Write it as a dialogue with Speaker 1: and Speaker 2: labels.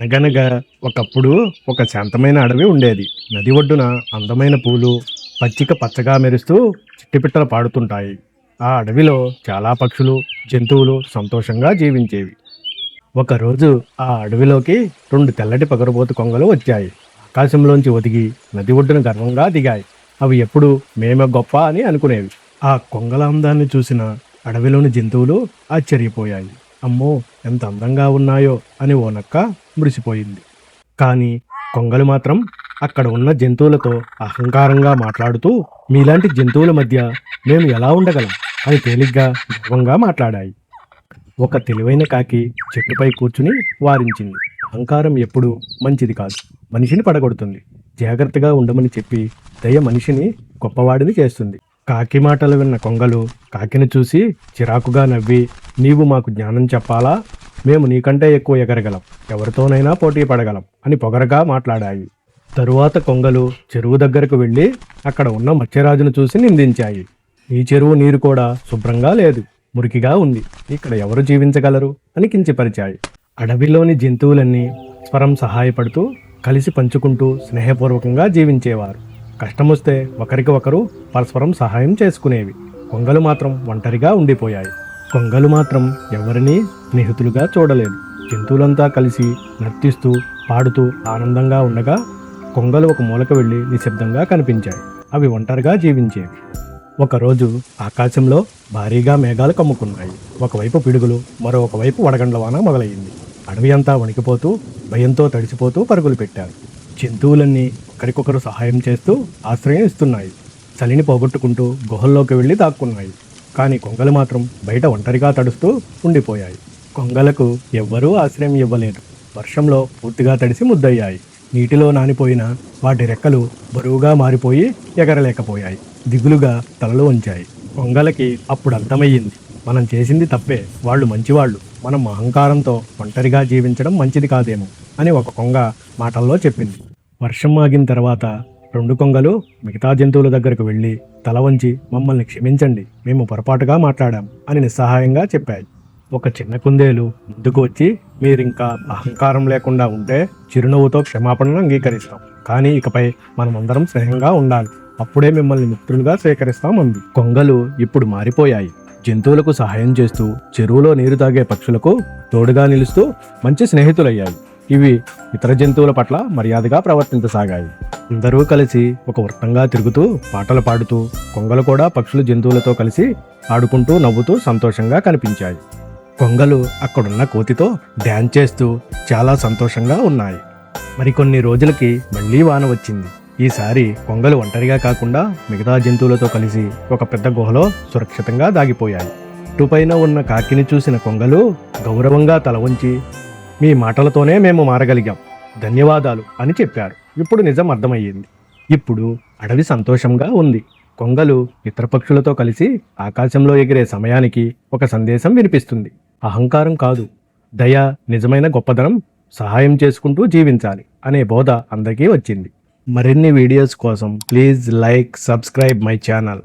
Speaker 1: అనగనగా ఒకప్పుడు ఒక శాంతమైన అడవి ఉండేది. నది ఒడ్డున అందమైన పూలు పచ్చిక పచ్చగా మెరుస్తూ చిట్టిపిట్టలు పాడుతుంటాయి. ఆ అడవిలో చాలా పక్షులు, జంతువులు సంతోషంగా జీవించేవి. ఒకరోజు ఆ అడవిలోకి రెండు తెల్లటి పగరబోతు కొంగలు వచ్చాయి. ఆకాశంలోంచి ఒదిగి నది ఒడ్డున గర్వంగా దిగాయి. అవి ఎప్పుడు మేమే గొప్ప అని అనుకునేవి. ఆ కొంగల అందాన్ని చూసిన అడవిలోని జంతువులు ఆశ్చర్యపోయాయి. అమ్మో, ఎంత అందంగా ఉన్నాయో అని ఓ నక్క మురిసిపోయింది. కానీ కొంగలు మాత్రం అక్కడ ఉన్న జంతువులతో అహంకారంగా మాట్లాడుతూ, మీలాంటి జంతువుల మధ్య మేము ఎలా ఉండగలం అని తేలిగ్గా గర్వంగా మాట్లాడాయి. ఒక తెలివైన కాకి చెట్టుపై కూర్చుని వారించింది. అహంకారం ఎప్పుడూ మంచిది కాదు, మనిషిని పడగొడుతుంది. జాగ్రత్తగా ఉండమని చెప్పి దయ మనిషిని గొప్పవాడిని చేస్తుంది. కాకి మాటలు విన్న కొంగలు కాకిని చూసి చిరాకుగా నవ్వి, నీవు మాకు జ్ఞానం చెప్పాలా? మేము నీకంటే ఎక్కువ ఎగరగలం, ఎవరితోనైనా పోటీ పడగలం అని పొగరగా మాట్లాడాయి. తరువాత కొంగలు చెరువు దగ్గరకు వెళ్ళి అక్కడ ఉన్న మత్స్యరాజును చూసి నిందించాయి. ఈ చెరువు నీరు కూడా శుభ్రంగా లేదు, మురికిగా ఉంది, ఇక్కడ ఎవరు జీవించగలరు అని కించపరిచాయి. అడవిలోని జంతువులన్నీ పరస్పరం సహాయపడుతూ కలిసి పంచుకుంటూ స్నేహపూర్వకంగా జీవించేవారు. కష్టమొస్తే ఒకరికి ఒకరు పరస్పరం సహాయం చేసుకునేవి. కొంగలు మాత్రం ఒంటరిగా ఉండిపోయాయి. కొంగలు మాత్రం ఎవరినీ స్నేహితులుగా చూడలేదు. జంతువులంతా కలిసి నర్తిస్తూ పాడుతూ ఆనందంగా ఉండగా కొంగలు ఒక మూలకు వెళ్ళి నిశ్శబ్దంగా కనిపించాయి. అవి ఒంటరిగా జీవించేవి. ఒకరోజు ఆకాశంలో భారీగా మేఘాలు కమ్ముకున్నాయి. ఒకవైపు పిడుగులు, మరొక వైపు వడగండ్ల వాన మొదలయ్యింది. అడవి అంతా వణికిపోతూ భయంతో తడిసిపోతూ పరుగులు పెట్టారు. జంతువులన్నీ ఒకరికొకరు సహాయం చేస్తూ ఆశ్రయం ఇస్తున్నాయి. చలిని పోగొట్టుకుంటూ గుహల్లోకి వెళ్ళి దాక్కున్నాయి. కానీ కొంగలు మాత్రం బయట ఒంటరిగా తడుస్తూ ఉండిపోయాయి. కొంగలకు ఎవ్వరూ ఆశ్రయం ఇవ్వలేదు. వర్షంలో పూర్తిగా తడిసి ముద్దయ్యాయి. నీటిలో నానిపోయిన వాటి రెక్కలు బరువుగా మారిపోయి ఎగరలేకపోయాయి. దిగులుగా తలలు వంచాయి. కొంగలకి అప్పుడు అర్థమయ్యింది, మనం చేసింది తప్పే, వాళ్ళు మంచివాళ్ళు, మనం అహంకారంతో ఒంటరిగా జీవించడం మంచిది కాదేమో అని ఒక కొంగ మాటల్లో చెప్పింది. వర్షం ఆగిన తర్వాత రెండు కొంగలు మిగతా జంతువుల దగ్గరకు వెళ్ళి తల వంచి, మమ్మల్ని క్షమించండి, మేము పొరపాటుగా మాట్లాడాం అని నిస్సహాయంగా చెప్పాయి. ఒక చిన్న కుందేలు ముందుకు వచ్చి, మీరింకా అహంకారం లేకుండా ఉంటే చిరునవ్వుతో క్షమాపణను అంగీకరిస్తాం, కానీ ఇకపై మనమందరం స్నేహంగా ఉండాలి, అప్పుడే మిమ్మల్ని మిత్రులుగా స్వీకరిస్తాం అంది. కొంగలు ఇప్పుడు మారిపోయాయి. జంతువులకు సహాయం చేస్తూ చెరువులో నీరు తాగే పక్షులకు తోడుగా నిలుస్తూ మంచి స్నేహితులయ్యాయి. ఇవి ఇతర జంతువుల పట్ల మర్యాదగా ప్రవర్తించసాగాయి. అందరూ కలిసి ఒక వృత్తంగా తిరుగుతూ పాటలు పాడుతూ కొంగలు కూడా పక్షులు జంతువులతో కలిసి ఆడుకుంటూ నవ్వుతూ సంతోషంగా కనిపించాయి. కొంగలు అక్కడున్న కోతితో డ్యాన్స్ చేస్తూ చాలా సంతోషంగా ఉన్నాయి. మరికొన్ని రోజులకి మళ్లీ వాన వచ్చింది. ఈసారి కొంగలు ఒంటరిగా కాకుండా మిగతా జంతువులతో కలిసి ఒక పెద్ద గుహలో సురక్షితంగా దాగిపోయాయి. అటుపైన ఉన్న కాకిని చూసిన కొంగలు గౌరవంగా తల వంచి, మీ మాటలతోనే మేము మారగలిగాం, ధన్యవాదాలు అని చెప్పారు. ఇప్పుడు నిజం అర్థమయ్యింది. ఇప్పుడు అడవి సంతోషంగా ఉంది. కొంగలు ఇతర పక్షులతో కలిసి ఆకాశంలో ఎగిరే సమయానికి ఒక సందేశం వినిపిస్తుంది. అహంకారం కాదు, దయ నిజమైన గొప్పదనం, సహాయం చేసుకుంటూ జీవించాలి అనే బోధ అందరికీ వచ్చింది. మరిన్ని వీడియోస్ కోసం please like, subscribe my channel.